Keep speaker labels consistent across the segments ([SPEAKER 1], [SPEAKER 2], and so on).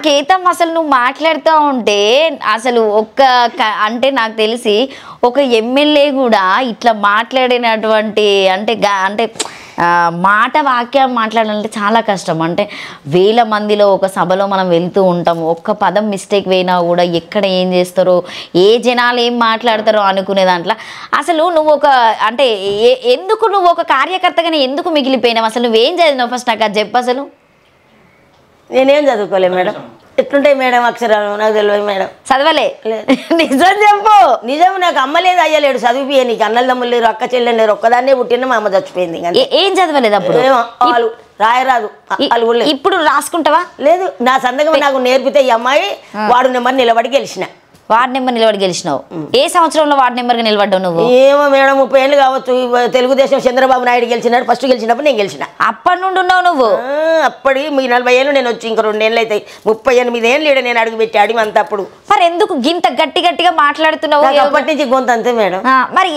[SPEAKER 1] కేతం అసలు నువ్వు మాట్లాడుతూ ఉంటే అసలు అంటే నాకు తెలిసి ఒక ఎమ్మెల్యే కూడా ఇట్లా మాట్లాడినటువంటి అంటే మాట వాక్యం మాట్లాడాలంటే చాలా కష్టం. అంటే వేల మందిలో ఒక సభలో మనం వెళ్తూ ఉంటాము, ఒక్క పదం మిస్టేక్ వేయినా కూడా ఎక్కడ ఏం చేస్తారో, ఏ జనాలు ఏం మాట్లాడతారో అనుకునే దాంట్లో అసలు నువ్వు అంటే ఎందుకు నువ్వు ఒక కార్యకర్తగానే ఎందుకు మిగిలిపోయినావు? అసలు నువ్వేం చదివినావు ఫస్ట్ నాకు అది చెప్పు. అసలు
[SPEAKER 2] నేనేం చదువుకోలే మేడం. ఎట్లుంటాయి మేడం అక్షరాలు నాకు తెలియదు మేడం.
[SPEAKER 1] చదవలే? నిజం చెప్పు.
[SPEAKER 2] నిజం, నాకు అమ్మ లేదు అయ్యలేడు చదివిపోయే. నీకు అన్నలు తమ్ముళ్ళు లేరు, అక్క చెల్లెలు లేరు, ఒక్కదాన్నే పుట్టిన మా అమ్మ చచ్చిపోయింది.
[SPEAKER 1] ఏం చదవలేదు అప్పుడు?
[SPEAKER 2] వాళ్ళు రాయరాదు.
[SPEAKER 1] ఇప్పుడు రాసుకుంటావా?
[SPEAKER 2] లేదు, నా సంతకం నాకు నేర్పితే ఈ అమ్మాయి వాడు నెంబర్ నిలబడి గెలిచిన.
[SPEAKER 1] వార్డు నెంబర్ నిలబడి గెలిచినావు. ఏ సంవత్సరంలో వార్డు నెంబర్గా నిలబడ్డావు నువ్వు?
[SPEAKER 2] ఏమో మేడం 30 ఏళ్ళు కావచ్చు. తెలుగుదేశం చంద్రబాబు నాయుడు గెలిచినాడు, ఫస్ట్ గెలిచినప్పుడు నేను గెలిచిన.
[SPEAKER 1] అప్పటి నుండి ఉన్నావు నువ్వు?
[SPEAKER 2] అప్పటి మీ 40 ఏళ్ళు నేను వచ్చి ఇంక 2 ఏళ్ళు అవుతాయి. 38 ఏళ్ళు నేను అడుగు పెట్టి అడిగి అంత. అప్పుడు
[SPEAKER 1] మరి ఎందుకు గింత గట్టిగా మాట్లాడుతున్నావు?
[SPEAKER 2] అప్పటి నుంచి గొంత అంతే మేడం.
[SPEAKER 1] మరి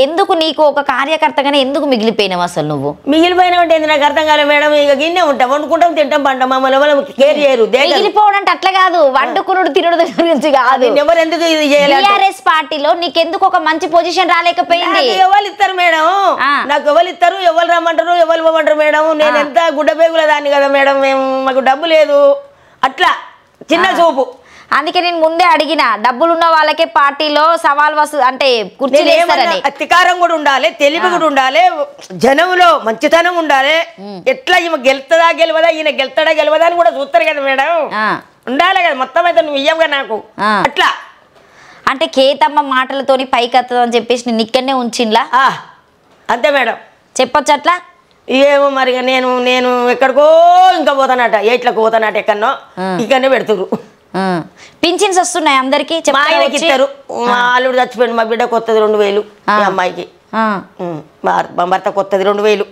[SPEAKER 1] ఎందుకు నీకు ఒక కార్యకర్తగానే ఎందుకు మిగిలిపోయినావు అసలు నువ్వు?
[SPEAKER 2] మిగిలిపోయినా అంటే నాకు అర్థం కాలేదు మేడం. ఇక గిన్నె ఉంటాం, వండుకుంటాం, తింటాం, పంటాం, మమ్మల్ని కేర్ చేయరు.
[SPEAKER 1] మిగిలిపోవడం అంటే అట్లా కాదు, వండుకునుడు తినడు గురించి కాదు.
[SPEAKER 2] ఎందుకు ఇది చేయాలి?
[SPEAKER 1] టీఆర్ఎస్ పార్టీలో నీకెందుకు ఒక మంచి పొజిషన్ రాలేకపోయింది?
[SPEAKER 2] ఎవరు ఇస్తారు మేడం? నాకు ఎవరు ఇస్తారు, ఎవరు రమ్మంటారు, ఎవరు పోమంటారు మేడం? నేను ఎంత గుడ్డబేగుల దాన్ని కదా మేడం. మాకు డబ్బు లేదు, అట్లా చిన్న చూపు.
[SPEAKER 1] అందుకే నేను ముందే అడిగిన, డబ్బులున్న వాళ్ళకే పార్టీలో సవాల్ అంటే కుర్చీలు వేస్తారని.
[SPEAKER 2] అధికారం కూడా ఉండాలి, తెలివి కూడా ఉండాలి, జనంలో మంచితనం ఉండాలి. ఎట్లా ఈమె గెలుతుందా గెలవదా, ఈయన గెలుతాడా గెలవదా అని కూడా చూస్తారు కదా మేడం. ఉండాలి కదా. మొత్తం అయితే నువ్వు ఇయ్యవుగా నాకు. అట్లా
[SPEAKER 1] అంటే కేతమ్మ మాటలతోని పైకెత్తదు అని చెప్పేసి నేను ఇక్కడనే ఉంచిన్లా.
[SPEAKER 2] అంతే మేడం.
[SPEAKER 1] చెప్పొచ్చు అట్లా?
[SPEAKER 2] ఏమో మరి నేను ఎక్కడికో ఇంకా పోతానట, ఎట్లకు పోతానట, ఎక్కడనో ఇక్కడనే పెడుతురు.
[SPEAKER 1] పింఛన్స్ వస్తున్నాయి అందరికి?
[SPEAKER 2] మా ఆయనకి ఇస్తారు. మా అల్లుడు చచ్చిపోయింది, మా బిడ్డకు వస్తుంది 2000, ఈ అమ్మాయికి. మా భర్త కొత్తది 2000.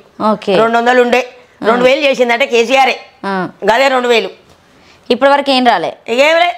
[SPEAKER 2] 200 ఉండే 2000 చేసిందంటే కేసీఆరే, గదే 2000.
[SPEAKER 1] ఇప్పటి వరకు ఏం రాలే?
[SPEAKER 2] ఏం లే.